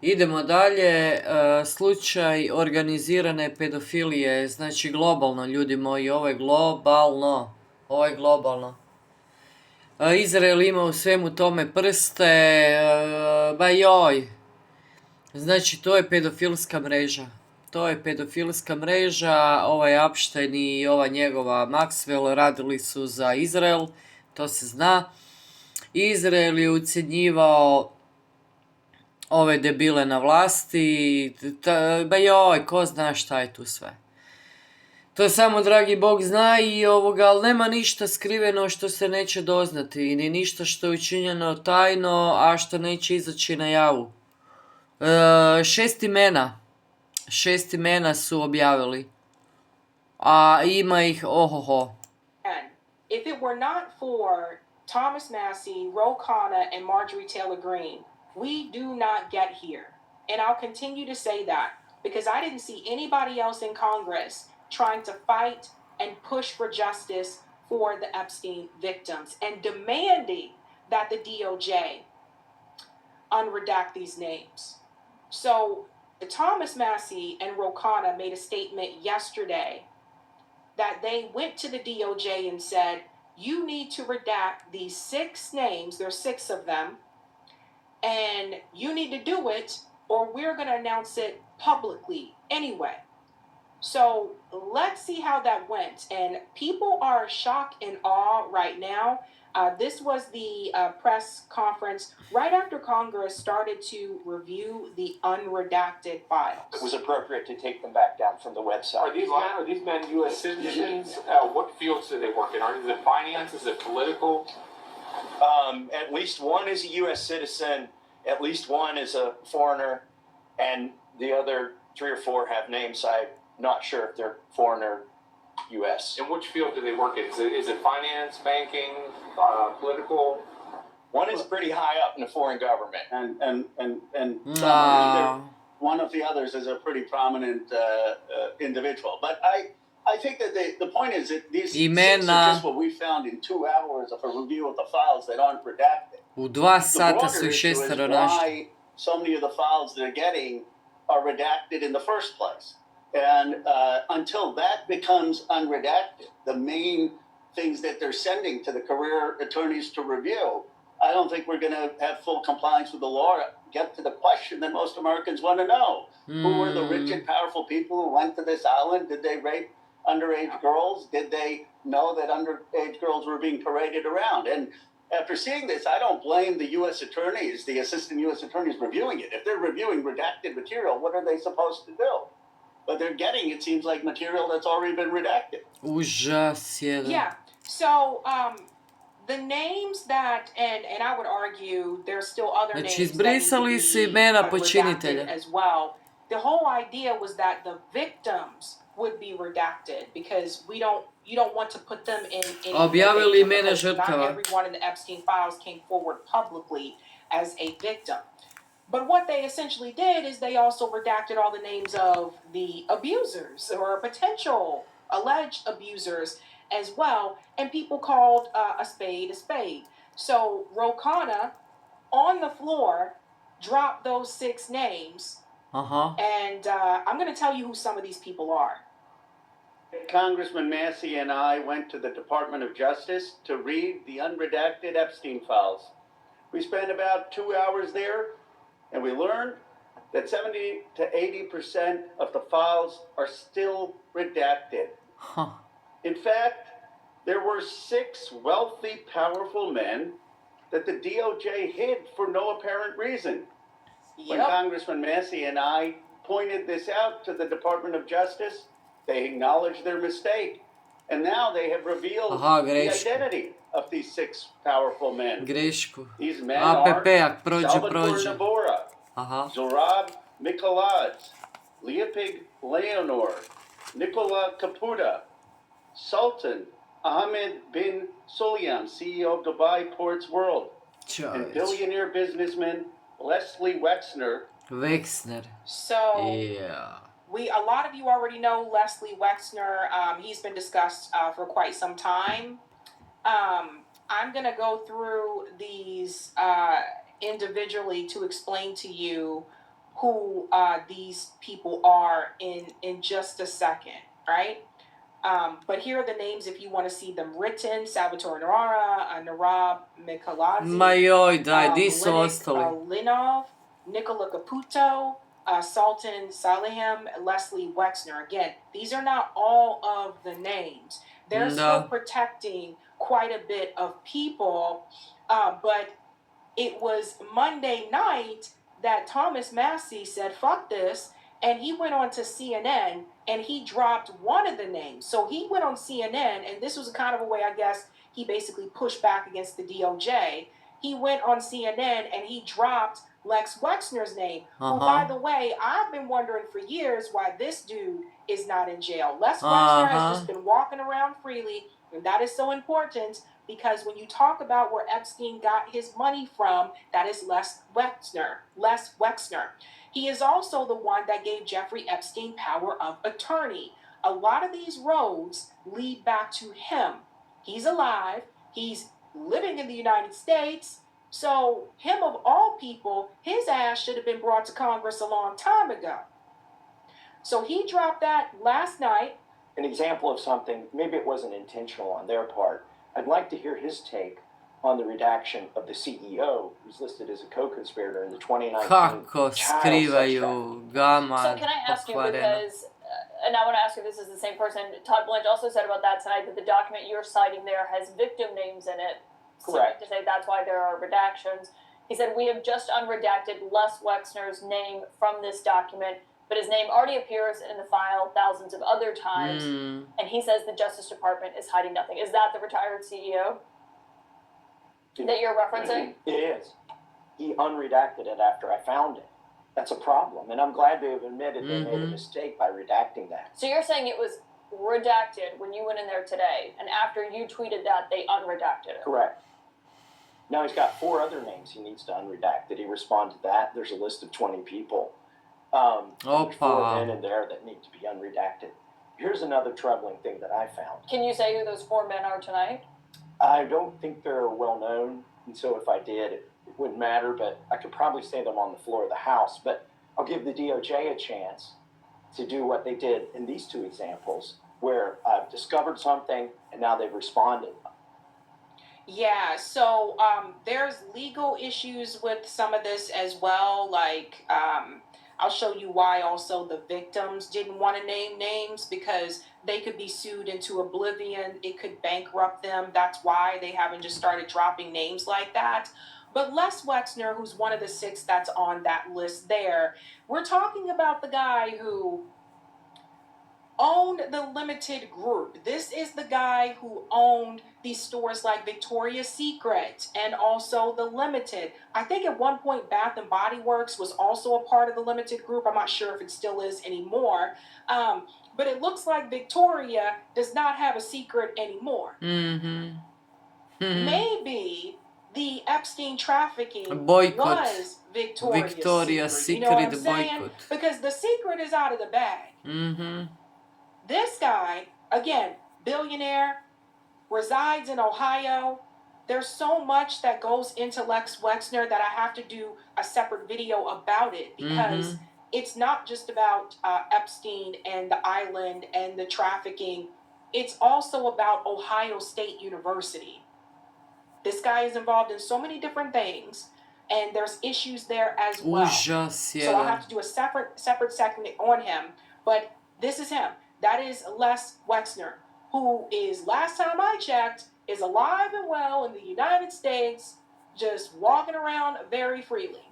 Idemo dalje, slučaj organizirane pedofilije, znači globalno, ljudi moji, ovo je globalno. Izrael ima u svemu tome prste, znači to je pedofilska mreža. Ovaj Epstein i ova njegova Maxwell radili su za Izrael, to se zna. Izrael je ucjenjivao ove debile na vlasti, ko zna šta je tu sve. To samo dragi Bog zna ali nema ništa skriveno što se neće doznati, ni ništa što je učinjeno tajno, a što neće izaći na javu. 6 imena su objavili, a ima ih ohoho. If it were not for Thomas Massey, Ro Khanna, and Marjorie Taylor Greene, we do not get here. And I'll continue to say that because I didn't see anybody else in Congress trying to fight and push for justice for the Epstein victims and demanding that the DOJ unredact these names. So Thomas Massey and Ro Khanna made a statement yesterday that they went to the DOJ and said, you need to redact these 6 names, there's 6 of them, and you need to do it or we're going to announce it publicly anyway. So let's see how that went. And people are shocked and awe right now. This was the press conference right after Congress started to review the unredacted files. It was appropriate to take them back down from the website. Are these men U.S. citizens? What fields do they work in? Is it finance? Is it political? At least one is a U.S. citizen. At least one is a foreigner. And the other 3 or 4 have names. I'm not sure if they're foreign or U.S. In which field do they work in? Is it finance, banking, political? One is pretty high up in the foreign government. And one of the others is a pretty prominent individual. But I think that the point is that these 6 are just what we found in 2 hours of a review of the files that aren't redacted. U 2 sata su ih 6 našli. Why so many of the files they're getting are redacted in the first place. And until that becomes unredacted, the main things that they're sending to the career attorneys to review, I don't think we're going to have full compliance with the law. Get to the question that most Americans want to know. Who were the rich and powerful people who went to this island? Did they rape underage girls? Did they know that underage girls were being paraded around? And after seeing this, I don't blame the U.S. attorneys, the assistant U.S. attorneys reviewing it. If they're reviewing redacted material, what are they supposed to do? But they're getting, it seems like, material that's already been redacted. Užas jedan. Yeah. So, the names that, and I would argue there's still other names Znači, izbrisali su imena počinitelja. As well. The whole idea was that the victims would be redacted because you don't want to put them in Objavili imena žrtava. Not everyone in the Epstein files came forward publicly as a victim. But what they essentially did is they also redacted all the names of the abusers or potential alleged abusers as well, and people called a spade a spade. So Ro Khanna, on the floor, dropped those 6 names, and I'm going to tell you who some of these people are. Congressman Massey and I went to the Department of Justice to read the unredacted Epstein files. We spent about 2 hours there, and we learned that 70 to 80% of the files are still redacted. In fact, there were 6 wealthy, powerful men that the DOJ hid for no apparent reason. When Congressman Massey and I pointed this out to the Department of Justice, they acknowledged their mistake. And now they have revealed the identity of these 6 powerful men. These men are Salvatore Navora, Zorab Mikoladze, Leopig Leonor, Nicola Caputa, Sultan Ahmed bin Sulayem, CEO of Dubai Ports World, and billionaire businessman Leslie Wexner. So, a lot of you already know Leslie Wexner. He's been discussed for quite some time. I'm going to go through these individually to explain to you who these people are in just a second, right? But here are the names if you want to see them written: Salvatore Narara, Narab Mikhaladze, Ma joj, daj, di su Lenik ostali? Linov, Nikola Caputo, Sultan Salehem, Leslie Wexner. Again, these are not all of the names. They're still Da. protecting quite a bit of people, but it was Monday night that Thomas Massey said, fuck this, and he went on to CNN and he dropped one of the names. So he went on CNN, and this was kind of a way, I guess, he basically pushed back against the DOJ. He went on CNN and he dropped Lex Wexner's name, who, by the way, I've been wondering for years why this dude is not in jail. Lex Wexner has just been walking around freely, and that is so important because when you talk about where Epstein got his money from, that is Les Wexner. He is also the one that gave Jeffrey Epstein power of attorney. A lot of these roads lead back to him. He's alive. He's living in the United States. So him of all people, his ass should have been brought to Congress a long time ago. So he dropped that last night. An example of something, maybe it wasn't intentional on their part. I'd like to hear his take on the redaction of the CEO, who's listed as a co-conspirator in the 2019 Kako child sex skrivaju trafficking. gama So can I ask you, pokvarena. because, and I want to ask if this is the same person, Todd Blanche also said about that tonight that the document you're citing there has victim names in it. Correct. To say that's why there are redactions. He said, we have just unredacted Les Wexner's name from this document, but his name already appears in the file thousands of other times. And he says the Justice Department is hiding nothing. Is that the retired CEO that you're referencing? It is. He unredacted it after I found it. That's a problem. And I'm glad they have admitted they made a mistake by redacting that. So you're saying it was redacted when you went in there today, and after you tweeted that, they unredacted it? Correct. Now he's got 4 other names he needs to unredact. Did he respond to that? There's a list of 20 people. There's 4 men in there that need to be unredacted. Here's another troubling thing that I found. Can you say who those 4 men are tonight? I don't think they're well known, and so if I did, it wouldn't matter, but I could probably say them on the floor of the House. But I'll give the DOJ a chance to do what they did in these 2 examples, where I've discovered something and now they've responded. Yeah, so there's legal issues with some of this as well. Like, I'll show you why also the victims didn't want to name names, because they could be sued into oblivion. It could bankrupt them. That's why they haven't just started dropping names like that. But Les Wexner, who's one of the 6 that's on that list there, we're talking about the guy who owned the Limited Group. This is the guy who owned these stores like Victoria's Secret and also the Limited. I think at one point Bath and Body Works was also a part of the Limited Group. I'm not sure if it still is anymore. But it looks like Victoria does not have a secret anymore. Maybe the Epstein trafficking was Victoria's secret. You know what I'm saying? Because the secret is out of the bag. This guy, again, billionaire, resides in Ohio. There's so much that goes into Lex Wexner that I have to do a separate video about it, because it's not just about Epstein and the island and the trafficking. It's also about Ohio State University. This guy is involved in so many different things, and there's issues there as well. So I'll have to do a separate segment on him, but this is him. That is Les Wexner, who is, last time I checked, is alive and well in the United States, just walking around very freely.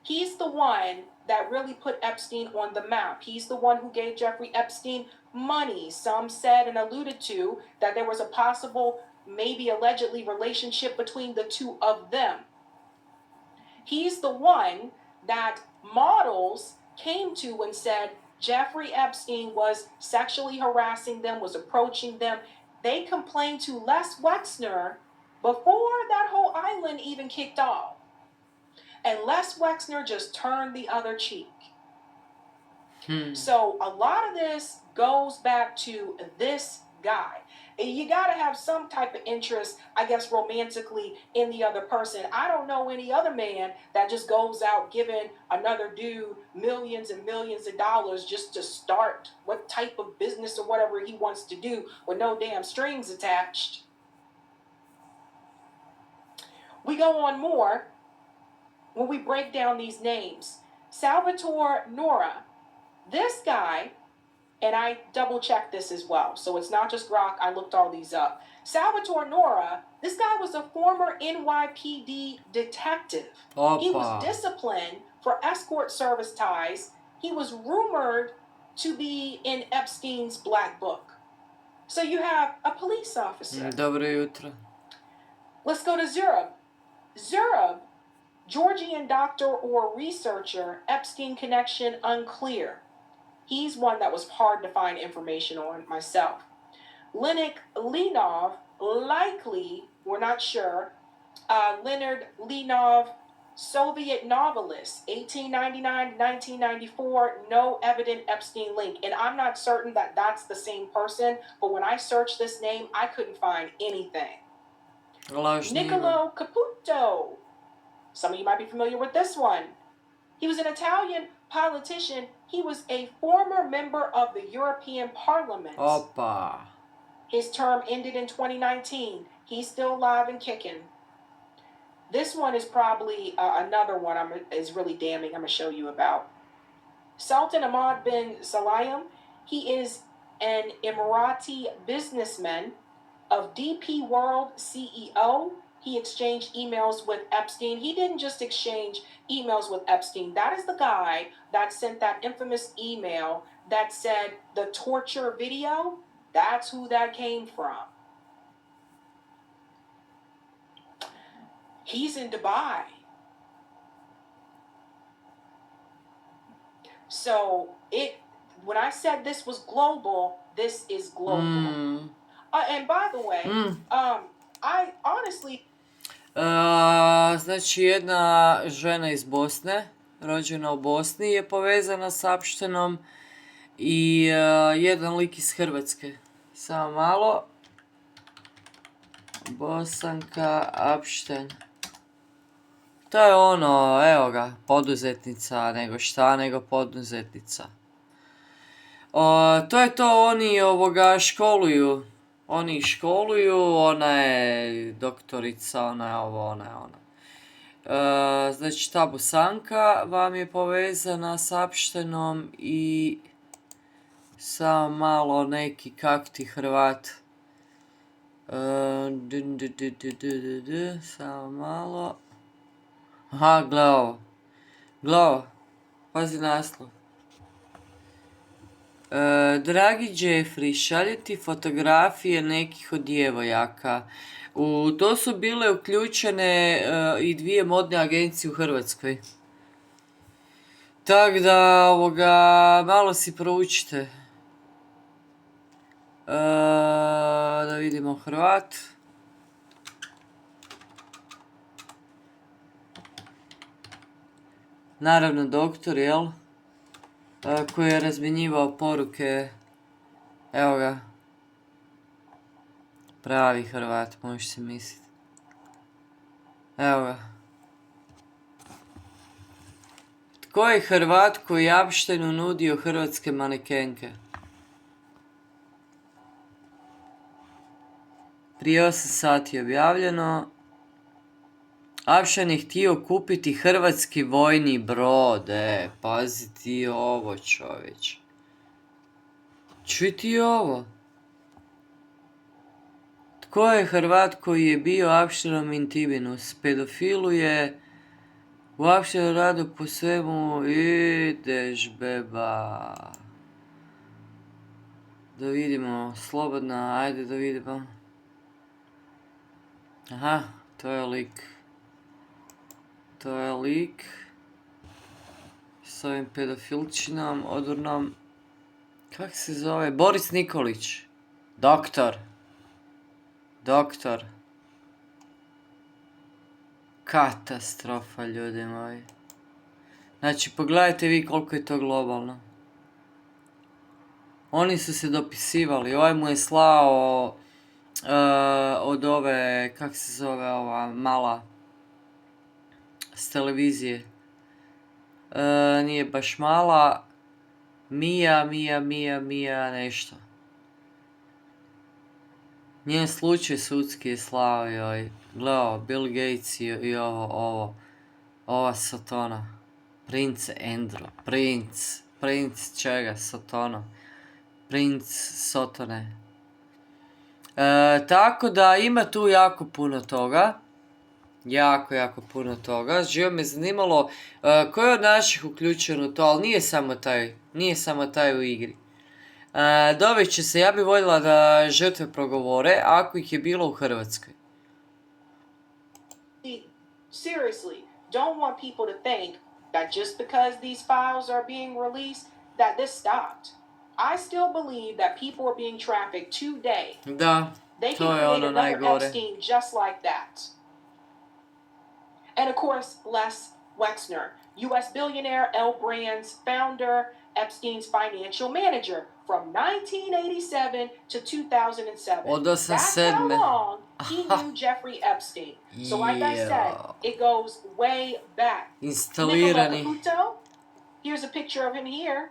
He's the one that really put Epstein on the map. He's the one who gave Jeffrey Epstein money. Some said and alluded to that there was a possible, maybe allegedly, relationship between the 2 of them. He's the one that models came to and said Jeffrey Epstein was sexually harassing them, was approaching them. They complained to Les Wexner before that whole island even kicked off. And Les Wexner just turned the other cheek. So a lot of this goes back to this guy. You got to have some type of interest, I guess, romantically in the other person. I don't know any other man that just goes out giving another dude millions and millions of dollars just to start what type of business or whatever he wants to do with no damn strings attached. We go on more when we break down these names. Salvatore Nora, this guy, and I double checked this as well, so it's not just Grok, I looked all these up. Salvatore Nora, this guy was a former NYPD detective. Opa. He was disciplined for escort service ties. He was rumored to be in Epstein's black book. So you have a police officer. Dobro jutro. Let's go to Zurab. Zurab, Georgian doctor or researcher, Epstein connection unclear. He's one that was hard to find information on myself. Leonid Linov, likely, we're not sure. Leonard Linov, Soviet novelist, 1899 1994, no evident Epstein link. And I'm not certain that that's the same person, but when I searched this name, I couldn't find anything. Niccolo Caputo. Some of you might be familiar with this one. He was an Italian politician. He was a former member of the European Parliament. Opa. His term ended in 2019. He's still alive and kicking. This one is probably another one is really damning. I'm going to show you about. Sultan Ahmad bin Salayem. He is an Emirati businessman of DP World CEO. He exchanged emails with Epstein. He didn't just exchange emails with Epstein. That is the guy that sent that infamous email that said the torture video. That's who that came from. He's in Dubai. So when I said this was global, this is global. And by the way, I honestly... Znači jedna žena iz Bosne, rođena u Bosni, je povezana s Epsteinom i jedan lik iz Hrvatske. Samo malo. Bosanka Epstein. To je ono, evo ga, poduzetnica, nego poduzetnica. To je to, oni školuju. Oni ih školuju, ona je doktorica, ona je ovo, ona je ona. Znači ta Bosanka vam je povezana s Epsteinom i samo malo neki kakti Hrvat. Samo malo. Aha, gle ovo. Pazi naslov. Dragi Jeffrey, šalje ti fotografije nekih od djevojaka. U to su bile uključene i 2 modne agencije u Hrvatskoj. Tako da, malo si proučite. Da vidimo Hrvat. Naravno doktor, jel? Koji je razmjenjivao poruke. Evo ga. Pravi Hrvat, možeš si misliti. Evo ga. Tko je Hrvat koji je Epsteinu nudio hrvatske manekenke? Prije 8 sati je objavljeno. Epstein je htio kupiti hrvatski vojni brod. Pazi ti ovo, čovječ. Čuj ti ovo. Tko je Hrvat koji je bio Epsteinom intiminus? Pedofilu je u Epsteinu radu po svemu. Ideš, beba. Da vidimo, slobodna, ajde da vidimo. Aha, to je lik. To je lik s ovim pedofilčinom, odurnom. Kak se zove? Boris Nikolić. Doktor. Katastrofa, ljudi moji. Znači, pogledajte vi koliko je to globalno. Oni su se dopisivali, ovaj mu je slao od ove, kak se zove ova mala s televizije, nije baš mala, Mija nešto. Njen slučaj sudski je slao joj, gledao Bill Gates i ova Sotona. Prince Andrew, princ čega, Sotona. Princ Sotone. Tako da ima tu jako puno toga. Jako puno toga. Živo me zanimalo ko je od naših uključen u to, ali nije samo taj u igri. Dovest će se, ja bih voljela da žrtve progovore, ako ih je bilo u Hrvatskoj. Seriously, don't want people to think that just because these files are being released, that this stopped. I still believe that people are being trafficked today. Da, They to can je create ono another najgore. Epstein just like that. And of course, Les Wexner, U.S. billionaire, L Brands founder, Epstein's financial manager from 1987 to 2007. Od That's how 87. long he knew Jeffrey Epstein. So like I said, it goes way back. Nicola Instalirani. Caputo, here's a picture of him here.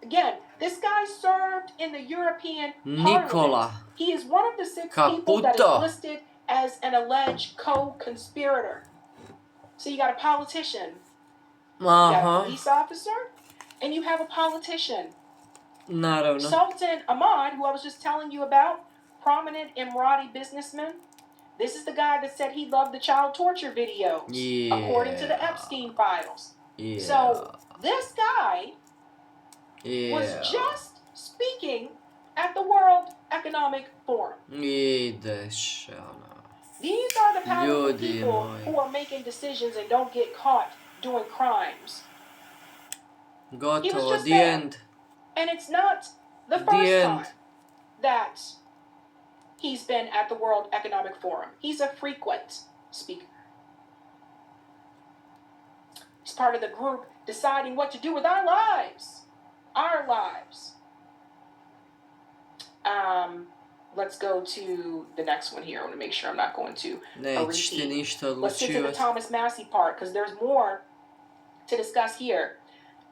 Again, this guy served in the European Parliament. Nicola He is one of the 6 people that Caputo. is listed as an alleged co-conspirator. So you got a politician, you got a Aha, police officer, and you have a politician. naravno. Sultan Ahmad, who I was just telling you about, prominent Emirati businessman. This is the guy that said he loved the child torture videos, according to the Epstein files. So this guy was just speaking at the World Economic Forum. Ideš, ono. These are the powerful Ljudi people moji. who are making decisions and don't get caught doing crimes. Gotovo, just the there. end. And it's not the The first end. time that he's been at the World Economic Forum. He's a frequent speaker. He's part of the group deciding what to do with our lives. Our lives. Let's go to the next one here. I want to make sure I'm not going to a Nećeš ti repeat. ništa Let's get to the odlučivati. Thomas Massey part because there's more to discuss here.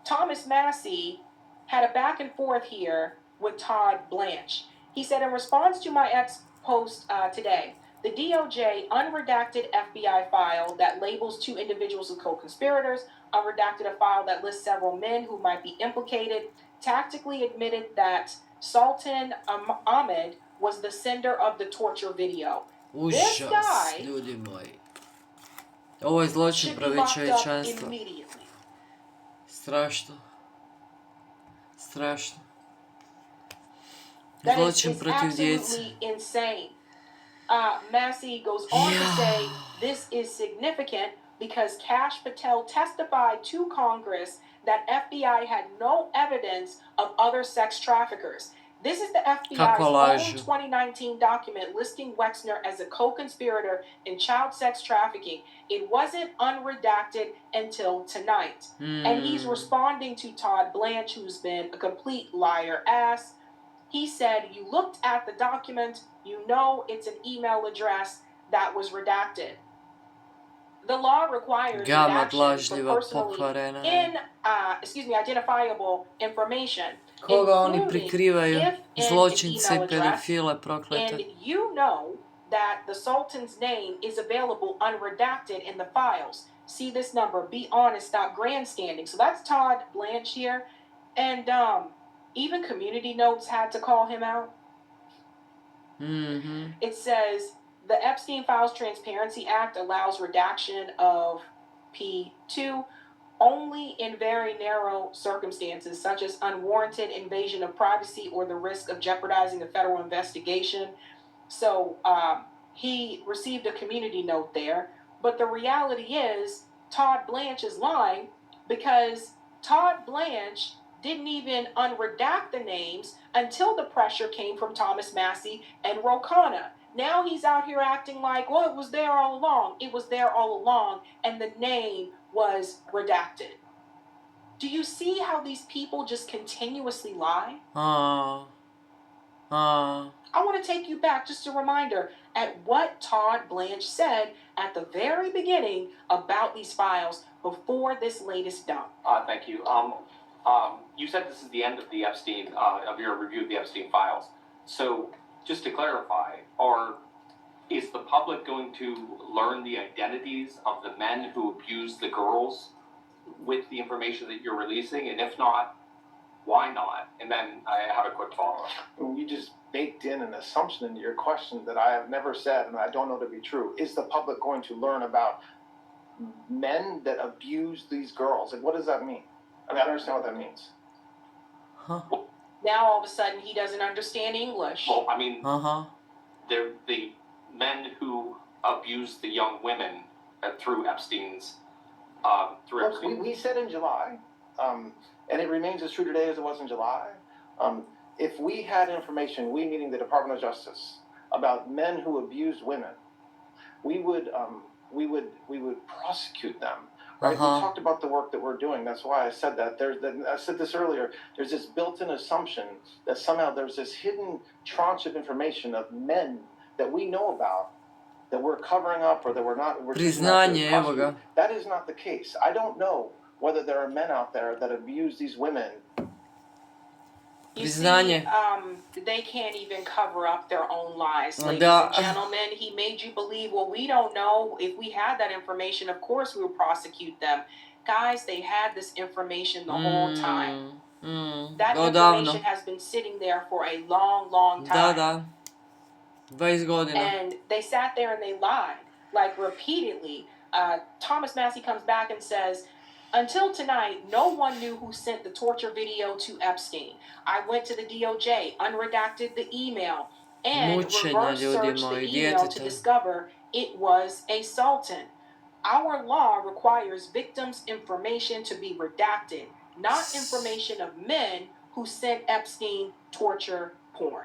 Thomas Massey had a back and forth here with Todd Blanche. He said, in response to my ex post today, the DOJ unredacted FBI file that labels 2 individuals as co-conspirators, unredacted a file that lists several men who might be implicated, tactically admitted that Sultan Ahmed was the sender of the torture video. This Užas, guy ljudi moji. Ovo je zločin should be protiv locked up čovječanstva. immediately. Strašno. Strašno. That Zločin is protiv djece. absolutely insane. Massey goes on to say this is significant because Kash Patel testified to Congress that FBI had no evidence of other sex traffickers. This is the FBI's Kako own lažu. 2019 document listing Wexner as a co-conspirator in child sex trafficking. It wasn't unredacted until tonight. And he's responding to Todd Blanche, who's been a complete liar ass. He said, you looked at the document, you know it's an email address that was redacted. The law requires Gamat redactions for lažljiva personally pokvarena. identifiable information. Koga oni including prikrivaju? if and Zločince i email address, pedofile proklete. and you know that the Sultan's name is available unredacted in the files. See this number, be honest, stop grandstanding. So that's Todd Blanche here. And even Community Notes had to call him out. It says, the Epstein Files Transparency Act allows redaction of P2 only in very narrow circumstances, such as unwarranted invasion of privacy or the risk of jeopardizing a federal investigation. So he received a community note there. But the reality is, Todd Blanche is lying because Todd Blanche didn't even unredact the names until the pressure came from Thomas Massey and Rokana. Now he's out here acting like, well, it was there all along. It was there all along, and the name was redacted. Do you see how these people just continuously lie? A. I want to take you back, just a reminder, at what Todd Blanche said at the very beginning about these files before this latest dump. Thank you. You said this is the end of the Epstein, of your review of the Epstein files. So, just to clarify, is the public going to learn the identities of the men who abused the girls with the information that you're releasing? And if not, why not? And then I have a quick follow-up. You just baked in an assumption into your question that I have never said and I don't know to be true. Is the public going to learn about men that abuse these girls? And what does that mean? I mean, I don't understand what that means. Now all of a sudden he doesn't understand English. Well, I mean, they're the men who abused the young women through Epstein's. We said in July, and it remains as true today as it was in July. If we had information, we meaning the Department of Justice, about men who abused women, we would prosecute them. Right? We talked about the work that we're doing. That's why I said that. I said this earlier. There's this built-in assumption that somehow there's this hidden tranche of information of men that we know about that we're covering up or that we're not. Priznanje, evo ga. That is not the case. I don't know whether there are men out there that abuse these women. You see, Priznanje. they can't even cover up their own lies, ladies Da. and gentlemen. He made you believe, well, we don't know. If we had that information, of course we would prosecute them. Guys, they had this information the whole time. That information has been sitting there for a long, long time. Da. 20 godina. And they sat there and they lied, like repeatedly. Thomas Massey comes back and says, until tonight, no one knew who sent the torture video to Epstein. I went to the DOJ, unredacted the email, and reverse searched the email to discover it was a sultan. Our law requires victims' information to be redacted, not information of men who sent Epstein torture porn.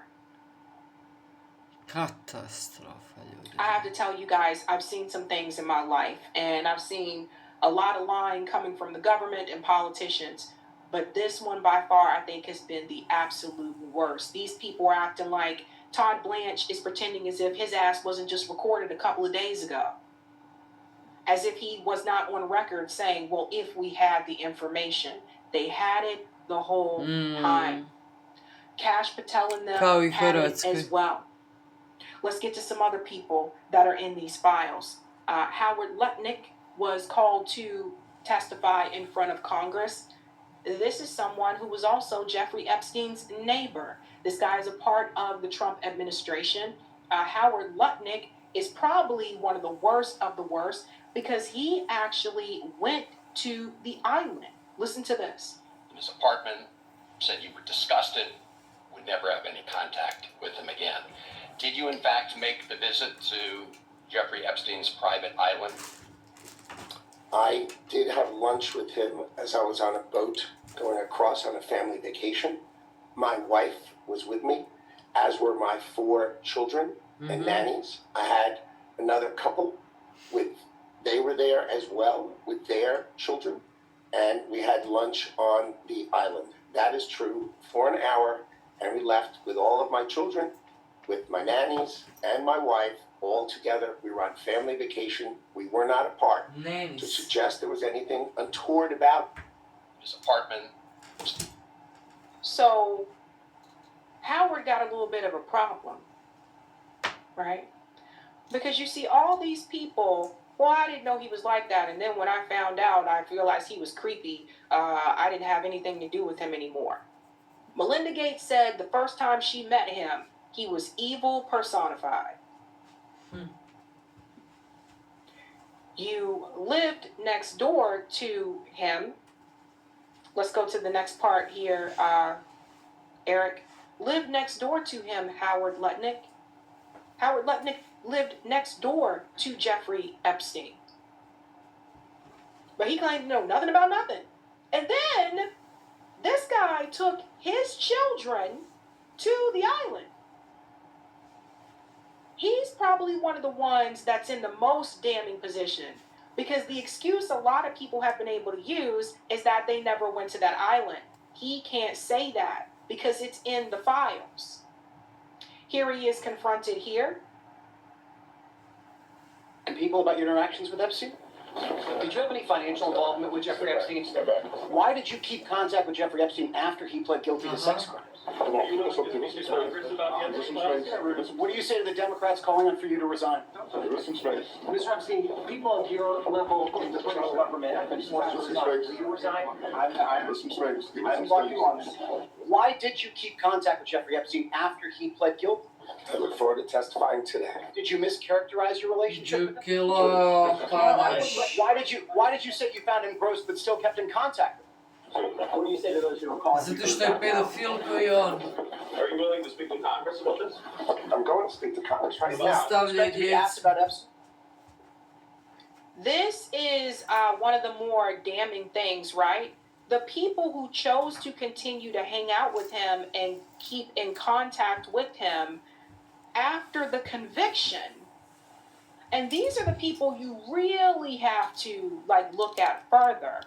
Katastrofa, ljudi. I have to tell you guys, I've seen some things in my life, and I've seen a lot of lying coming from the government and politicians. But this one, by far, I think has been the absolute worst. These people are acting like Todd Blanche is pretending as if his ass wasn't just recorded a couple of days ago. As if he was not on record saying, well, if we had the information. They had it the whole time. Cash Patel and them had it as well. Let's get to some other people that are in these files. Howard Lutnick was called to testify in front of Congress. This is someone who was also Jeffrey Epstein's neighbor. This guy is a part of the Trump administration. Howard Lutnick is probably one of the worst of the worst because he actually went to the island. Listen to this. In his apartment, said you were disgusted, would never have any contact with him again. Did you, in fact, make the visit to Jeffrey Epstein's private island? I did have lunch with him as I was on a boat going across on a family vacation. My wife was with me, as were my 4 children and nannies. I had another couple they were there as well with their children, and we had lunch on the island. That is true, for an hour, and we left with all of my children, with my nannies and my wife, all together. We were on family vacation. We were not apart. Nannies. To suggest there was anything untoward about His apartment. So Howard got a little bit of a problem, right? Because you see all these people, well, I didn't know he was like that. And then when I found out, I realized he was creepy. I didn't have anything to do with him anymore. Melinda Gates said the first time she met him, he was evil personified. You lived next door to him. Let's go to the next part here, Eric. Lived next door to him, Howard Lutnick. Howard Lutnick lived next door to Jeffrey Epstein. But he claimed to know nothing about nothing. And then this guy took his children to the island. He's probably one of the ones that's in the most damning position. Because the excuse a lot of people have been able to use is that they never went to that island. He can't say that because it's in the files. Here he is confronted here. And people about your interactions with Epstein? Did you have any financial involvement with Jeffrey Epstein? Why did you keep contact with Jeffrey Epstein after he pled guilty to sex crimes? What do you say to the Democrats calling on for you to resign? Mr. Epstein, people of your level in the political government have been forced to resign. Will you resign? I'm embarking on this. Why did you keep contact with Jeffrey Epstein after he pled guilty? I look forward to testifying today. Did you mischaracterize your relationship with him? Čukilo, padaš. Why did you say you found him gross but still kept in contact with him? What do you say to those who are calling? Zato što je pedofil koji on. Are you willing to speak to Congress about this? I'm going to speak to Congress right now. Zastavlja Expect to be asked djecu. about Epstein. This is one of the more damning things, right? The people who chose to continue to hang out with him and keep in contact with him after the conviction. And these are the people you really have to like look at further.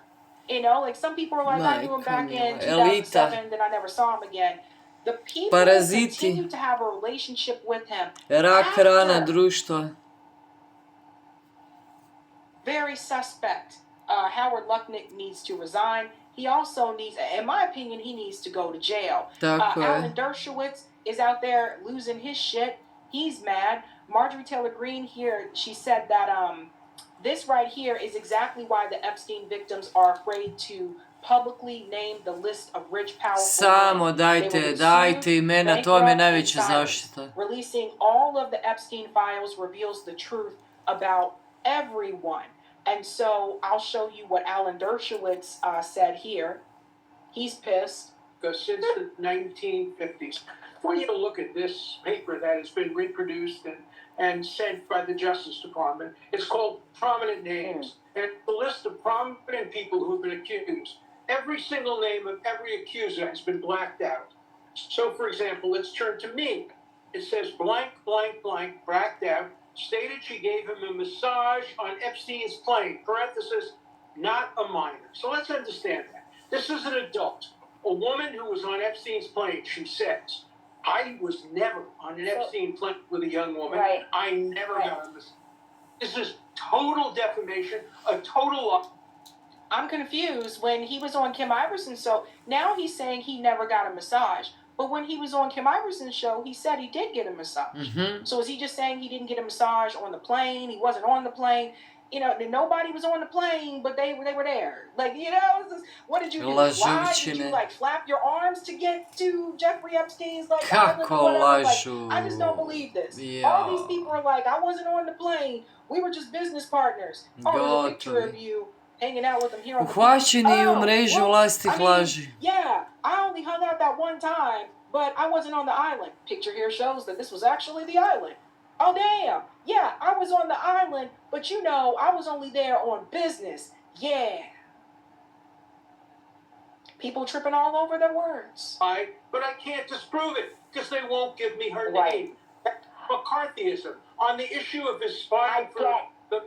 You know, like some people are like, I knew him back in 2007, then I never saw him again. The people who Paraziti. continue to have a relationship with him. Rak rana after, društva. very suspect. Howard Lutnick needs to resign. He also needs, in my opinion, he needs to go to jail. Tako Alan je. Dershowitz is out there losing his shit. He's mad. Marjorie Taylor Greene here, she said that this right here is exactly why the Epstein victims are afraid to publicly name the list of rich, powerful Samo men. They will be dajte sued, imena, to mi je bankrupt, najveća and silenced. zaštita. Releasing all of the Epstein files reveals the truth about everyone. And so I'll show you what Alan Dershowitz said here. He's pissed. Because since the 1950s, when you look at this paper that has been reproduced and sent by the Justice Department, it's called Prominent Names. And it's a list of prominent people who've been accused. Every single name of every accuser has been blacked out. So, for example, let's turn to me. It says blank, blank, blank, blacked out, stated she gave him a massage on Epstein's plane, parenthesis, not a minor. So let's understand that. This is an adult, a woman who was on Epstein's plane. She says, I was never on an Epstein plane with a young woman. Right. I never got a massage. This is total defamation, a total lie. I'm confused. When he was on Kim Iverson's show, now he's saying he never got a massage. But when he was on Kim Iverson's show, he said he did get a massage. So is he just saying he didn't get a massage on the plane? He wasn't on the plane? You know, nobody was on the plane, but they were there. Like, you know, what did you do? Fly? Did you, like, flap your arms to get to Jeffrey Epstein's, like, island or whatever? Like, I just don't believe this. All these people are like, I wasn't on the plane. We were just business partners. Oh, there's a picture of you hanging out with them here on the Uhvaćeni u mrežu well, vlastitih I mean, laži. Yeah, I only hung out that one time, but I wasn't on the island. Picture here shows that this was actually the island. Oh, damn. Yeah, I was on the island, but you know, I was only there on business. Yeah. People tripping all over their words. But I can't disprove it because they won't give me her Right. name. That's McCarthyism. On the issue of his spying for the...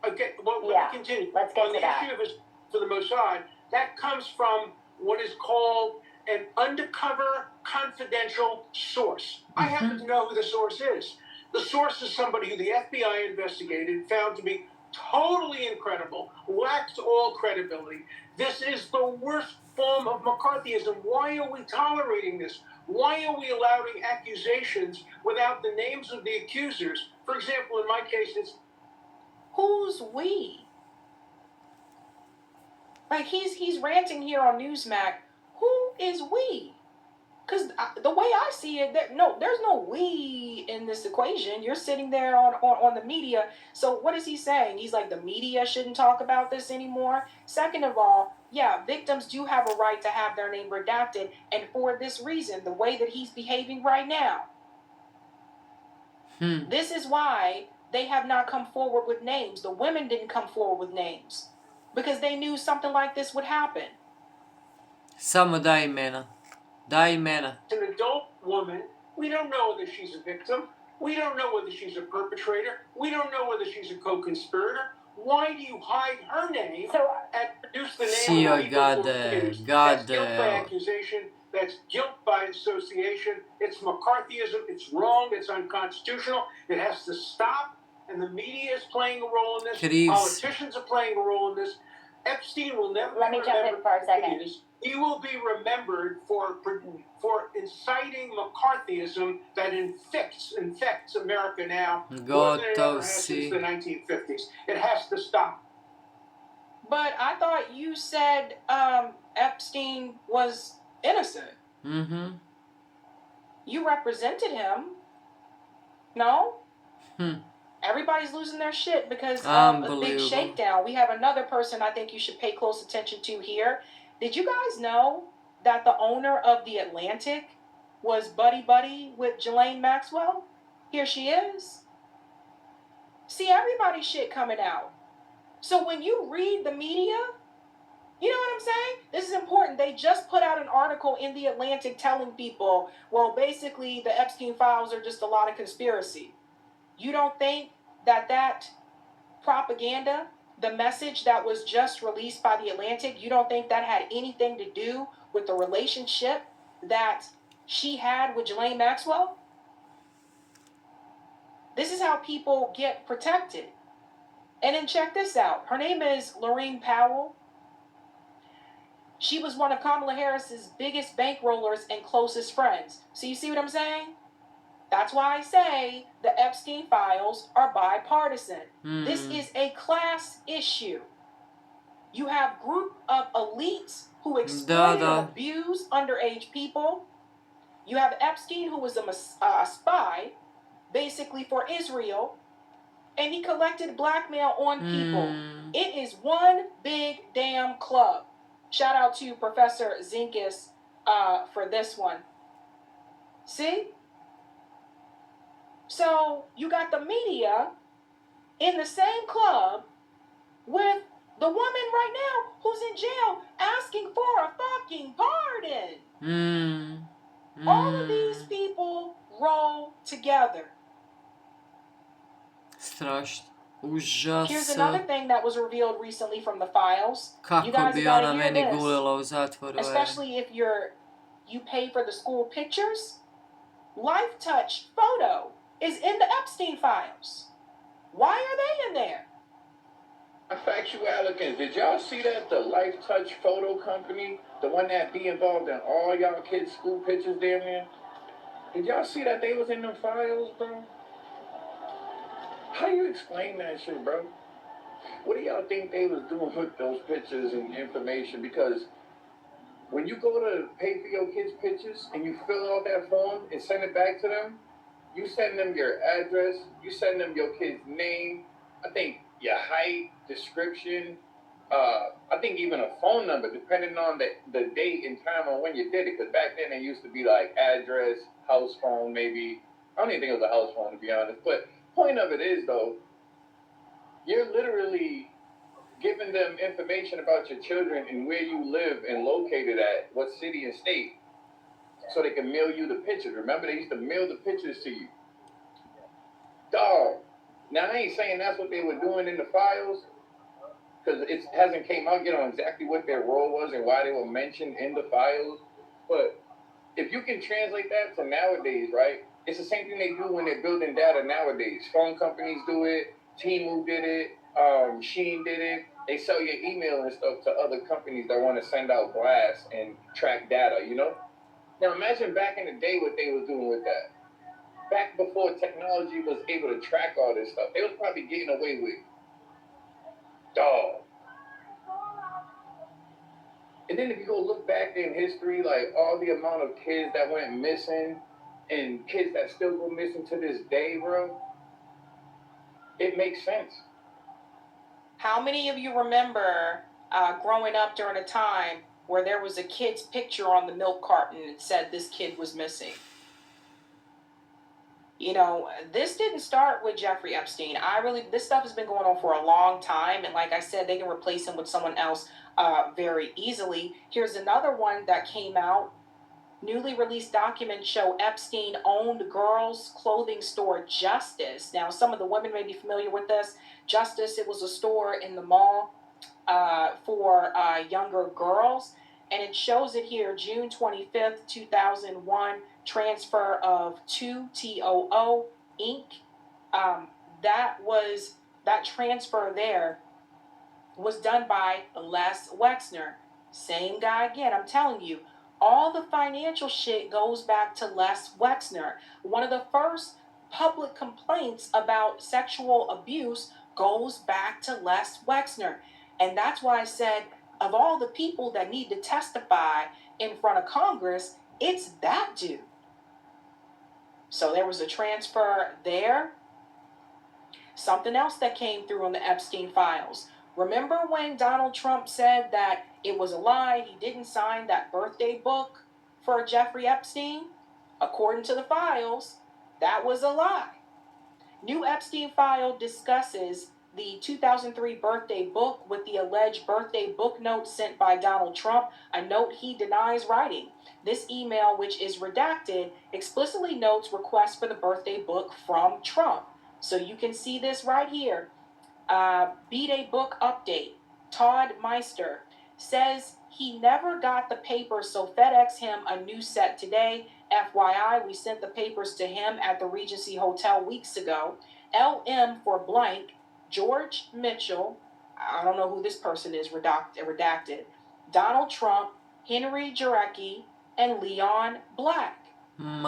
Okay, well, let me continue. Let's get on to the that. issue of his for the Mossad, that comes from what is called an undercover confidential source. I happen to know who the source is. The source is somebody who the FBI investigated, found to be totally incredible, lacked all credibility. This is the worst form of McCarthyism. Why are we tolerating this? Why are we allowing accusations without the names of the accusers? For example, in my case, it's... Who's we? Like, he's ranting here on Newsmax. Who is we? Because the way I see it, there's no we in this equation. You're sitting there on the media. So what is he saying? He's like, the media shouldn't talk about this anymore. Second of all, yeah, victims do have a right to have their name redacted. And for this reason, the way that he's behaving right now. This is why they have not come forward with names. The women didn't come forward with names. Because they knew something like this would happen. Samo daj imena. Daj imena. An adult woman, we don't know whether she's a victim. We don't know whether she's a perpetrator. We don't know whether she's a co-conspirator. why do you hide her name and produce the name Sio of the people who gade, produced? That's guilt by gade. accusation. That's guilt by association. It's McCarthyism. It's wrong. It's unconstitutional. It has to stop. And the media is playing a role in this. Kriv si. Politicians are playing a role in this. Epstein will never Let me be jump in remembered for a for second. this. He will be remembered for inciting McCarthyism that infects America now more than it ever Gotov has since si. the 1950s. It has to stop. But I thought you said Epstein was innocent. Mm-hmm. You represented him. No? Hmm. Everybody's losing their shit because of a big Unbelievable. shakedown. We have another person I think you should pay close attention to here. Did you guys know that the owner of The Atlantic was buddy-buddy with Ghislaine Maxwell? Here she is. See, everybody's shit coming out. So when you read the media, you know what I'm saying? This is important. They just put out an article in The Atlantic telling people, well, basically the Epstein files are just a lot of conspiracy. You don't think that propaganda, the message that was just released by The Atlantic, you don't think that had anything to do with the relationship that she had with Ghislaine Maxwell? This is how people get protected. And then check this out. Her name is Lorraine Powell. She was one of Kamala Harris's biggest bankrollers and closest friends. So you see what I'm saying? That's why I say the Epstein files are bipartisan. This is a class issue. You have group of elites who exploit and abuse underage people. You have Epstein, who was a spy, basically for Israel, and he collected blackmail on people. It is one big damn club. Shout out to Professor Zinkis for this one. See? So you got the media in the same club with the woman right now who's in jail asking for a fucking pardon. All of these people roll together. Strašno. Užas. Here's another thing that was revealed recently from the files. Kako You guys bi gotta ona hear meni this. gulila u zatvoru. Especially if you pay for the school pictures. Life Touch photo is in the Epstein files. Why are they in there? Factualicans, did y'all see that the Life Touch photo company, the one that be involved in all y'all kids' school pictures damn near? Did y'all see that they was in them files, bro? How you explain that shit, bro? What do y'all think they was doing with those pictures and information? Because when you go to pay for your kids' pictures and you fill out that form and send it back to them, you send them your address, you send them your kid's name, I think your height, description, I think even a phone number, depending on the date and time on when you did it. Because back then it used to be like address, house phone, maybe. I don't even think it was a house phone, to be honest. But point of it is, though, you're literally giving them information about your children and where you live and located at, what city and state, so they can mail you the pictures. Remember, they used to mail the pictures to you. Dog. Now, I ain't saying that's what they were doing in the files, because it hasn't came out yet on exactly what their role was and why they were mentioned in the files. But if you can translate that to nowadays, right, it's the same thing they do when they're building data nowadays. Phone companies do it, Temu did it, Sheen did it. They sell your email and stuff to other companies that want to send out blasts and track data, you know? Now imagine back in the day what they was doing with that. Back before technology was able to track all this stuff, they was probably getting away with. Dog. And then if you go look back in history, like all the amount of kids that went missing and kids that still go missing to this day, bro, it makes sense. How many of you remember growing up during a time where there was a kid's picture on the milk carton and said this kid was missing? You know, this didn't start with Jeffrey Epstein. This stuff has been going on for a long time. And like I said, they can replace him with someone else very easily. Here's another one that came out Newly released documents show Epstein owned girls' clothing store Justice. Now, some of the women may be familiar with this. Justice, it was a store in the mall for younger girls. And it shows it here, June 25th, 2001, transfer of 2TOO Inc. That transfer there was done by Les Wexner. Same guy again, I'm telling you. All the financial shit goes back to Les Wexner. One of the first public complaints about sexual abuse goes back to Les Wexner. And that's why I said, of all the people that need to testify in front of Congress, it's that dude. So there was a transfer there. Something else that came through on the Epstein files. Remember when Donald Trump said that it was a lie, he didn't sign that birthday book for Jeffrey Epstein? According to the files, that was a lie. New Epstein file discusses the 2003 birthday book with the alleged birthday book note sent by Donald Trump, a note he denies writing. This email, which is redacted, explicitly notes requests for the birthday book from Trump. So you can see this right here. B-Day book update. Todd Meister says he never got the papers, so FedEx him a new set today. FYI, we sent the papers to him at the Regency Hotel weeks ago. LM for blank, George Mitchell, I don't know who this person is, redacted, Donald Trump, Henry Jarecki, and Leon Black.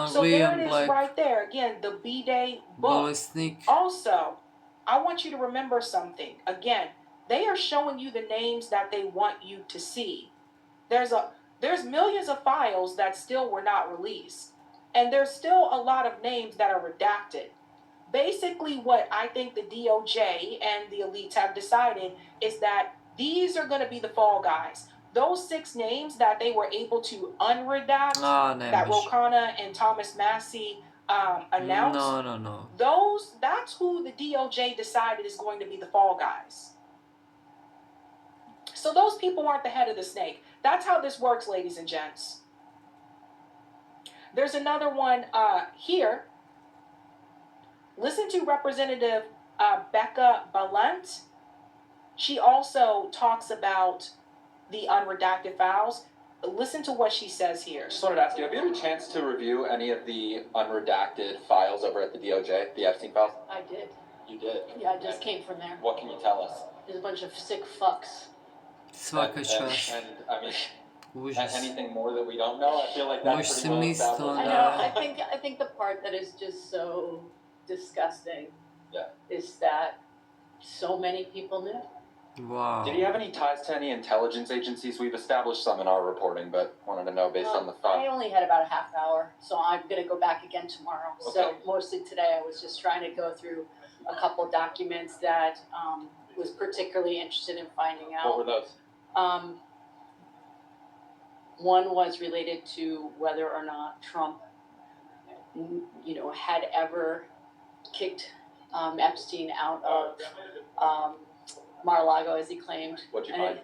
So there it is right there. Again, the B-Day book. Also, I want you to remember something. Again, they are showing you the names that they want you to see. There's millions of files that still were not released. And there's still a lot of names that are redacted. Basically, what I think the DOJ and the elites have decided is that these are going to be the fall guys. Those 6 names that they were able to unredact, that Ro Khanna and Thomas Massie announced, that's who the DOJ decided is going to be the fall guys. So those people aren't the head of the snake. That's how this works, ladies and gents. There's another one here. Listen to Representative Becca Balint. She also talks about the unredacted files. Listen to what she says here. Just wanted to ask you, have you had a chance to review any of the unredacted files over at the DOJ, the Epstein files? I did. You did? Yeah, I just came from there. What can you tell us? There's a bunch of sick fucks. Svaka čast. And I mean, anything more that we don't know? I feel like that's pretty well established. I know. I think the part that is just so disgusting is that so many people knew. Wow. Did he have any ties to any intelligence agencies? We've established some in our reporting, but wanted to know based on the file. I only had about a half hour, so I'm going to go back again tomorrow. Okay. So mostly today I was just trying to go through a couple documents that was particularly interested in finding out. What were those? One was related to whether or not Trump, had ever kicked Epstein out of Mar-a-Lago, as he claimed. What'd you find?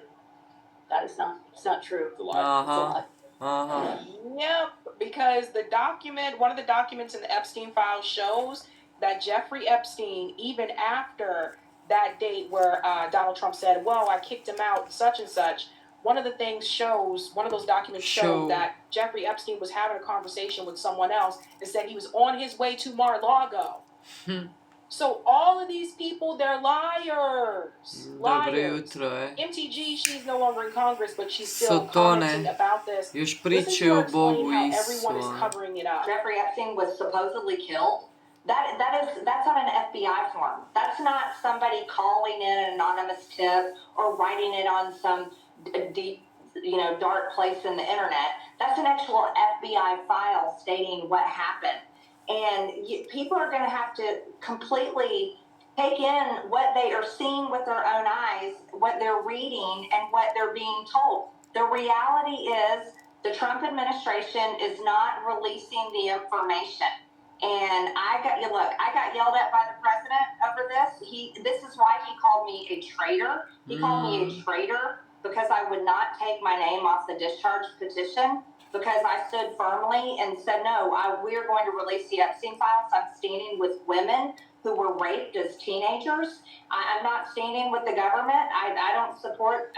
It's not true. It's a lie. Yep, because one of the documents in the Epstein file shows that Jeffrey Epstein, even after that date where Donald Trump said, well, I kicked him out, such and such, one of those documents showed that Jeffrey Epstein was having a conversation with someone else and said he was on his way to Mar-a-Lago. So all of these people, they're liars. Liars. MTG, she's no longer in Congress, but she's still commenting about this. Listen to her explain how everyone is covering it up. Jeffrey Epstein was supposedly killed. That's on an FBI form. That's not somebody calling in an anonymous tip or writing it on some deep, dark place in the internet. That's an actual FBI file stating what happened. And people are going to have to completely take in what they are seeing with their own eyes, what they're reading, and what they're being told. The reality is the Trump administration is not releasing the information. And I got yelled at by the president over this. This is why he called me a traitor. He called me a traitor because I would not take my name off the discharge petition, because I stood firmly and said, no, we're going to release the Epstein files. I'm standing with women who were raped as teenagers. I'm not standing with the government. I don't support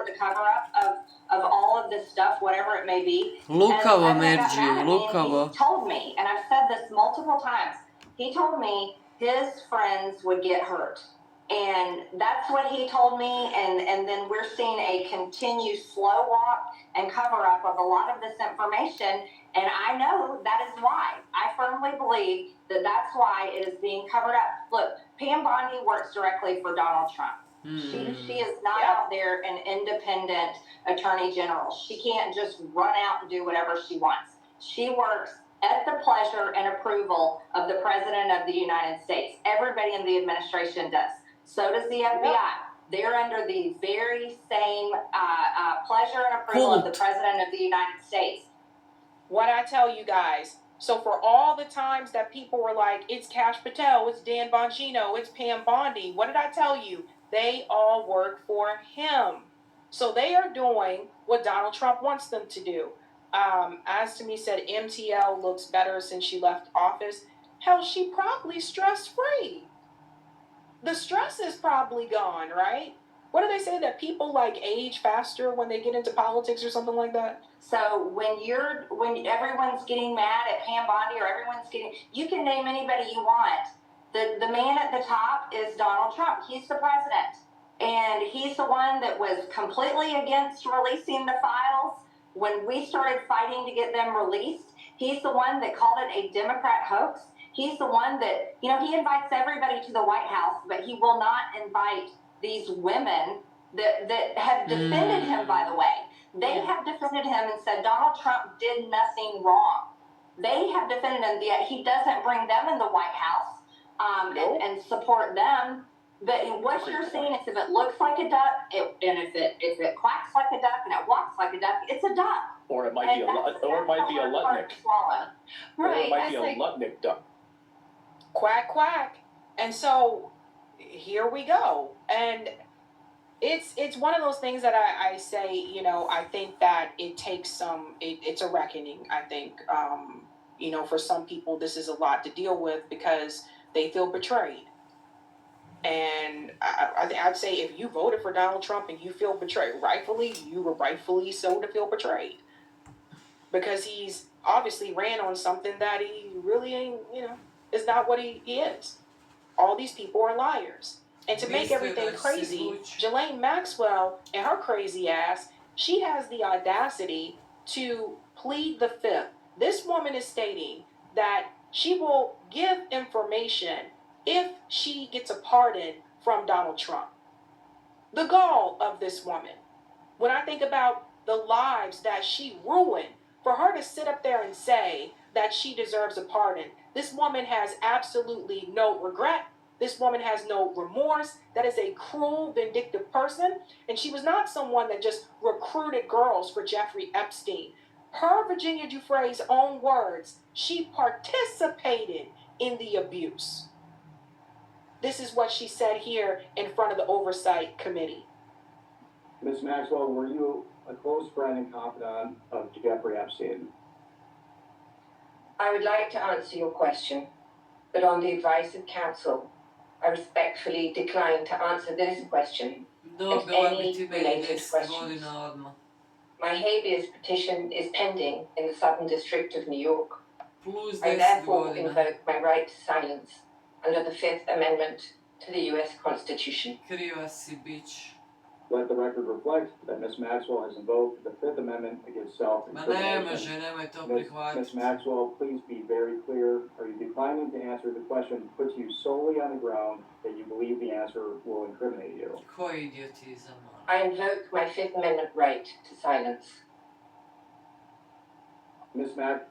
the cover-up of all of this stuff, whatever it may be. Lukavo, And Merđi, lukavo. he told me, and I've said this multiple times, he told me his friends would get hurt. And that's what he told me, and then we're seeing a continued slow walk and cover-up of a lot of this information, and I know that is why. I firmly believe that that's why it is being covered up. Look, Pam Bondi works directly for Donald Trump. She is not out there an independent attorney general. She can't just run out and do whatever she wants. She works at the pleasure and approval of the President of the United States. Everybody in the administration does. So does the FBI. They're under the very same pleasure and approval of the President of the United States. What I tell you guys, so for all the times that people were like, it's Kash Patel, it's Dan Bongino, it's Pam Bondi, what did I tell you? They all work for him. So they are doing what Donald Trump wants them to do. As to me said, MTL looks better since she left office. Hell, she probably stress-free. The stress is probably gone, right? What do they say, that people like age faster when they get into politics or something like that? So when everyone's getting mad at Pam Bondi, or you can name anybody you want. The man at the top is Donald Trump. He's the president. And he's the one that was completely against releasing the files when we started fighting to get them released. He's the one that called it a Democrat hoax. He's the one that, he invites everybody to the White House, but he will not invite these women that have defended him, by the way. They have defended him and said Donald Trump did nothing wrong. They have defended him, yet he doesn't bring them in the White House and support them. But what you're seeing is, if it looks like a duck, and if it quacks like a duck and it walks like a duck, it's a duck. Or it might be a Lutnick. Or it might be a Lutnick duck. Quack, quack. And so here we go. And it's one of those things that I say, I think that it takes it's a reckoning. I think, for some people, this is a lot to deal with because they feel betrayed. And I'd say if you voted for Donald Trump and you feel betrayed, you were rightfully so to feel betrayed. Because he's obviously ran on something that he really ain't, is not what he is. All these people are liars. And to make everything crazy, Ghislaine Maxwell and her crazy ass, she has the audacity to plead the fifth. This woman is stating that she will give information if she gets a pardon from Donald Trump. The gall of this woman. When I think about the lives that she ruined, for her to sit up there and say that she deserves a pardon, this woman has absolutely no regret. This woman has no remorse. That is a cruel, vindictive person. And she was not someone that just recruited girls for Jeffrey Epstein. Per Virginia Giuffre's own words, she participated in the abuse. This is what she said here in front of the Oversight Committee. Ms. Maxwell, were you a close friend and confidant of Jeffrey Epstein? I would like to answer your question, but on the advice of counsel, I respectfully decline to answer this question and any related questions. My habeas petition is pending in the Southern District of New York. I therefore invoke my right to silence under the Fifth Amendment to the U.S. Constitution. Let the record reflect that Ms. Maxwell has invoked the Fifth Amendment against self-incrimination. Ms. Maxwell, please be very clear. Are you declining to answer the question put to you solely on the ground that you believe the answer will incriminate you? I invoke my Fifth Amendment right to silence. Ms. Maxwell.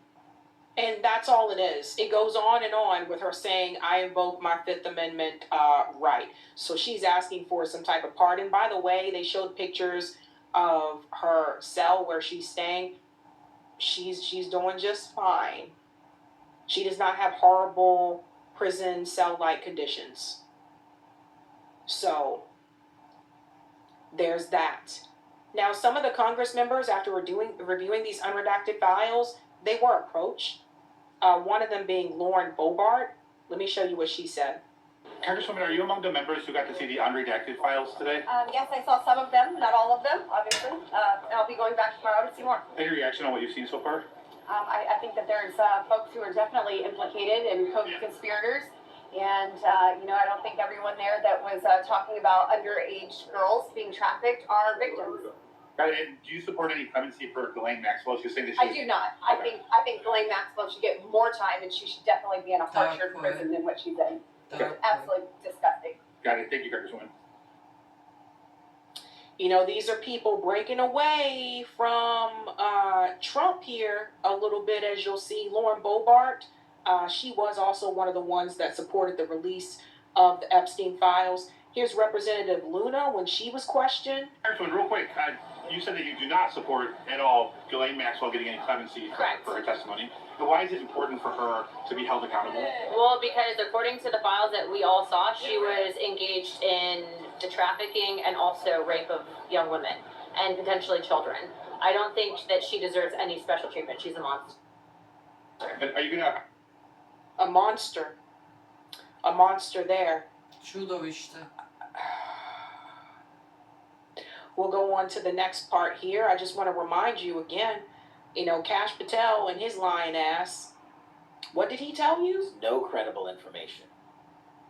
And that's all it is. It goes on and on with her saying, I invoke my Fifth Amendment right. So she's asking for some type of pardon. By the way, they showed pictures of her cell where she's staying. She's doing just fine. She does not have horrible prison cell-like conditions. So there's that. Now, some of the Congress members, after reviewing these unredacted files, they were approached. One of them being Lauren Bobart. Let me show you what she said. Congresswoman, are you among the members who got to see the unredacted files today? Yes, I saw some of them, not all of them, obviously. And I'll be going back tomorrow to see more. Any reaction on what you've seen so far? I think that there's folks who are definitely implicated and co-conspirators. And, I don't think everyone there that was talking about underage girls being trafficked are victims. Got it. And do you support any clemency for Ghislaine Maxwell? She's saying that I do not. I think Ghislaine Maxwell should get more time, and she should definitely be in a harsher prison than what she's in. It's absolutely disgusting. Got it. Thank you, Congresswoman. These are people breaking away from Trump here a little bit, as you'll see. Lauren Bobart, she was also one of the ones that supported the release of the Epstein files. Here's Representative Luna when she was questioned. Congresswoman, real quick, you said that you do not support at all Ghislaine Maxwell getting any clemency for her testimony. But why is it important for her to be held accountable? Well, because according to the files that we all saw, she was engaged in the trafficking and also rape of young women and potentially children. I don't think that she deserves any special treatment. She's a monster. Are you gonna... A monster. A monster there. Čudovište. We'll go on to the next part here. I just want to remind you again, Kash Patel and his lying ass, what did he tell you? No credible information.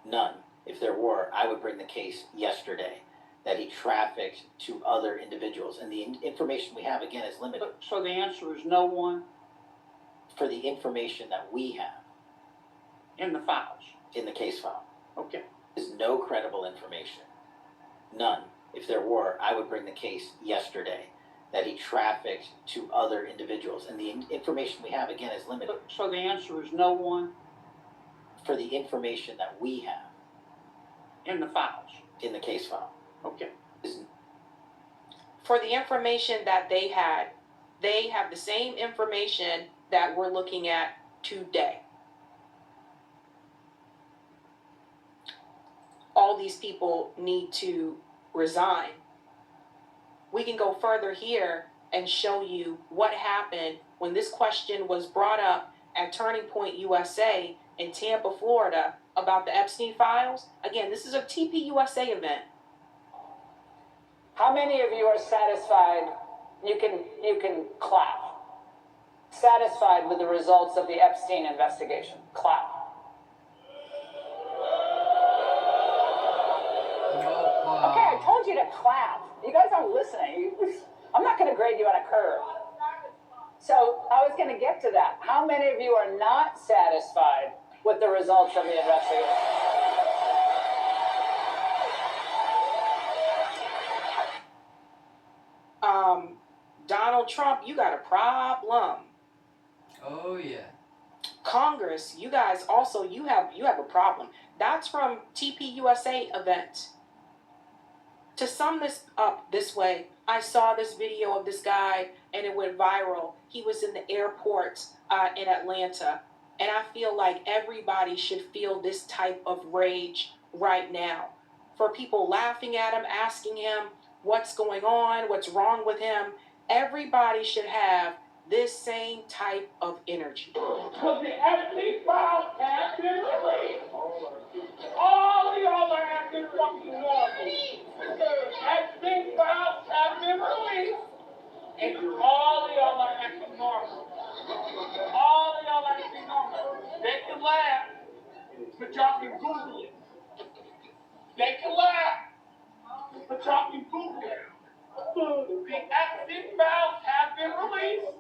None. If there were, I would bring the case yesterday that he trafficked to other individuals. And the information we have, again, is limited. So the answer is no one? For the information that we have. In the files? In the case file. Okay. There's no credible information. None. If there were, I would bring the case yesterday that he trafficked to other individuals. And the information we have, again, is limited. So the answer is no one? For the information that we have. In the files? In the case file. Okay. For the information that they had, they have the same information that we're looking at today. All these people need to resign. We can go further here and show you what happened when this question was brought up at Turning Point USA in Tampa, Florida, about the Epstein files. Again, this is a TPUSA event. How many of you are satisfied? You can clap. Satisfied with the results of the Epstein investigation? Clap. Okay, I told you to clap. You guys aren't listening. I'm not going to grade you on a curve. So I was going to get to that. How many of you are not satisfied with the results of the investigation? Donald Trump, you got a problem. Oh yeah. Congress, you guys also you have a problem. That's from TPUSA event. To sum this up this way, I saw this video of this guy and it went viral. He was in the airport in Atlanta. And I feel like everybody should feel this type of rage right now. For people laughing at him, asking him what's going on, what's wrong with him. Everybody should have this same type of energy. Because the Epstein files have been released. All of y'all are acting fucking normal. Epstein files have been released. And all of y'all are acting normal. All of y'all are acting normal. They can laugh, but y'all can Google it. They can laugh, but y'all can Google it. The Epstein files have been released,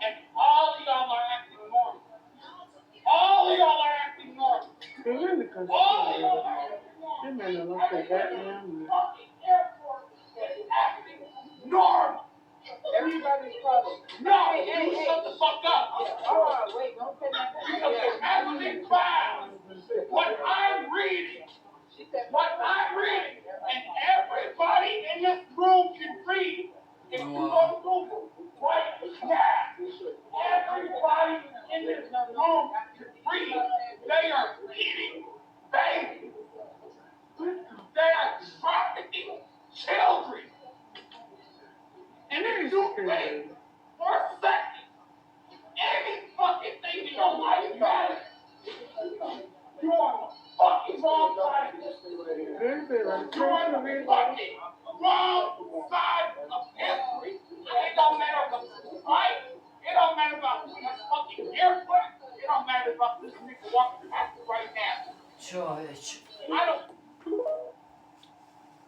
and all of y'all are acting normal. All of y'all are acting normal. All of y'all are acting normal. Fucking airport is acting normal. Everybody's problem. No, you shut the fuck up. Oh, wait, don't say that. Because the Epstein files, what I'm reading, and everybody in this room can read. If you go to Google right now, everybody in this room can read. They are eating babies. They are trafficking children. And if you think for a second any fucking thing in your life matters, you are on the fucking wrong side of history. You're on the fucking wrong side of history. It don't matter about this fight. It don't matter about this fucking airplane. It don't matter about this nigga walking past you right now. Čovječ. I don't.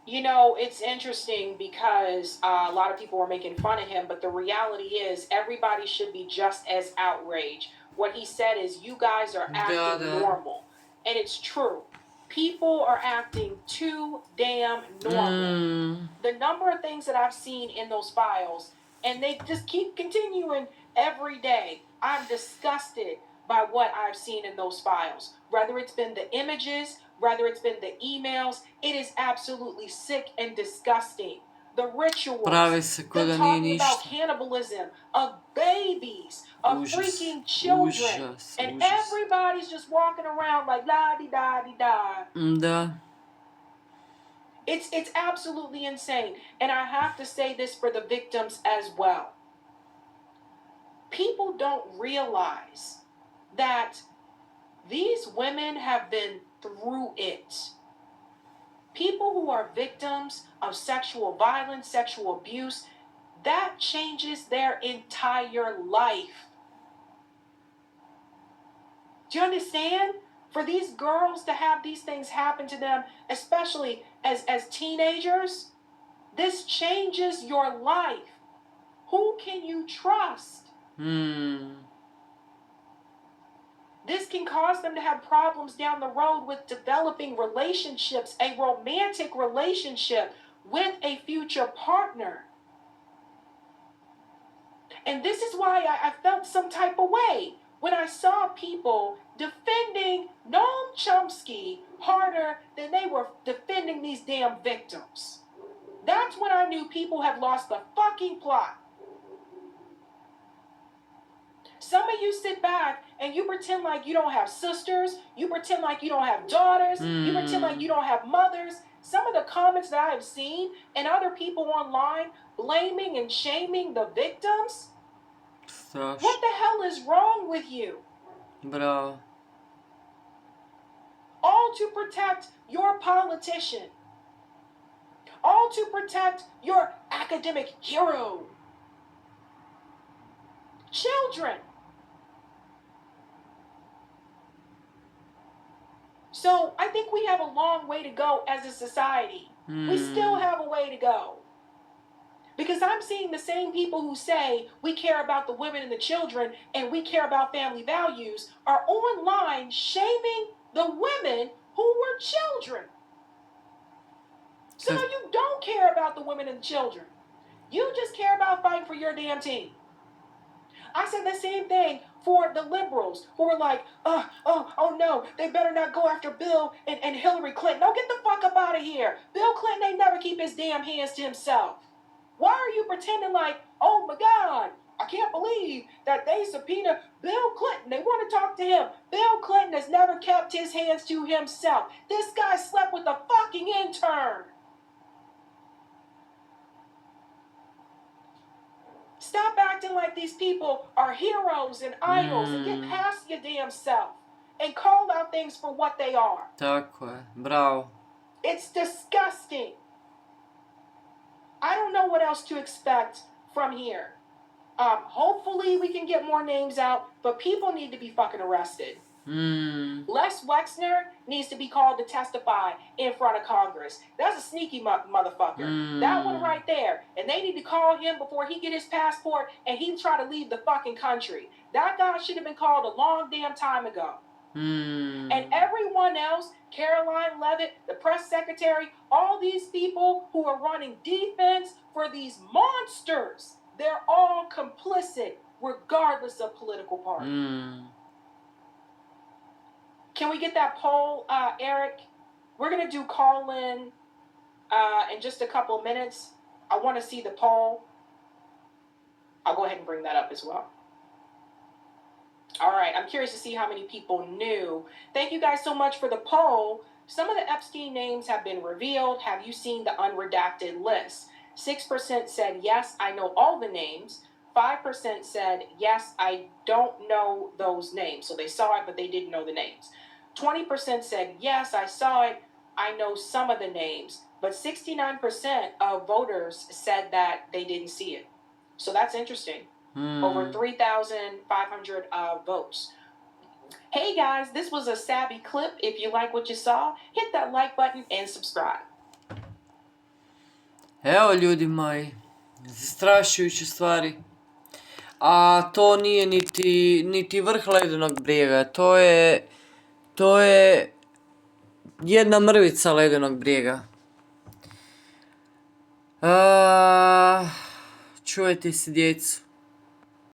You know, it's interesting because a lot of people were making fun of him, but the reality is everybody should be just as outraged. What he said is, you guys are acting normal. And it's true. People are acting too damn normal. The number of things that I've seen in those files, and they just keep continuing every day. I'm disgusted by what I've seen in those files. Whether it's been the images, whether it's been the emails, it is absolutely sick and disgusting. The rituals, the talking about cannibalism, of babies, of freaking children, and everybody's just walking around like la-di-da-di-da. Da. It's absolutely insane. And I have to say this for the victims as well. People don't realize that these women have been through it. People who are victims of sexual violence, sexual abuse, that changes their entire life. Do you understand? For these girls to have these things happen to them, especially as teenagers, this changes your life. Who can you trust? This can cause them to have problems down the road with developing relationships, a romantic relationship with a future partner. And this is why I felt some type of way when I saw people defending Noam Chomsky harder than they were defending these damn victims. That's when I knew people have lost the fucking plot. Some of you sit back and you pretend like you don't have sisters. You pretend like you don't have daughters. You pretend like you don't have mothers. Some of the comments that I have seen and other people online blaming and shaming the victims. What the hell is wrong with you? Bravo. All to protect your politician. All to protect your academic hero. Children. So I think we have a long way to go as a society. We still have a way to go. Because I'm seeing the same people who say we care about the women and the children and we care about family values are online shaming the women who were children. So you don't care about the women and the children. You just care about fighting for your damn team. I said the same thing for the liberals who were like, oh no, they better not go after Bill and Hillary Clinton. No, get the fuck up out of here. Bill Clinton ain't never keep his damn hands to himself. Why are you pretending like, oh my God, I can't believe that they subpoena Bill Clinton. They want to talk to him. Bill Clinton has never kept his hands to himself. This guy slept with a fucking intern. Stop acting like these people are heroes and idols and get past your damn self and call out things for what they are. Tako je, bravo. It's disgusting. I don't know what else to expect from here. Hopefully we can get more names out, but people need to be fucking arrested. Les Wexner needs to be called to testify in front of Congress. That's a sneaky motherfucker. That one right there. And they need to call him before he get his passport and he try to leave the fucking country. That guy should have been called a long damn time ago. And everyone else, Caroline Leavitt, the press secretary, all these people who are running defense for these monsters, they're all complicit regardless of political party. Can we get that poll, Eric? We're going to do call-in in just a couple of minutes. I want to see the poll. I'll go ahead and bring that up as well. All right, I'm curious to see how many people knew. Thank you guys so much for the poll. Some of the Epstein names have been revealed. Have you seen the unredacted list? 6% said, yes, I know all the names. 5% said, yes, I don't know those names. So they saw it, but they didn't know the names. 20% said, yes, I saw it, I know some of the names. But 69% of voters said that they didn't see it. So that's interesting. Over 3,500 votes. Hey guys, this was a savvy clip. If you like what you saw, hit that like button and subscribe. Evo ljudi moji, zastrašujuće stvari. A to nije niti vrh ledenog brijega, to je jedna mrvica ledenog brijega. Čuvajte se djecu.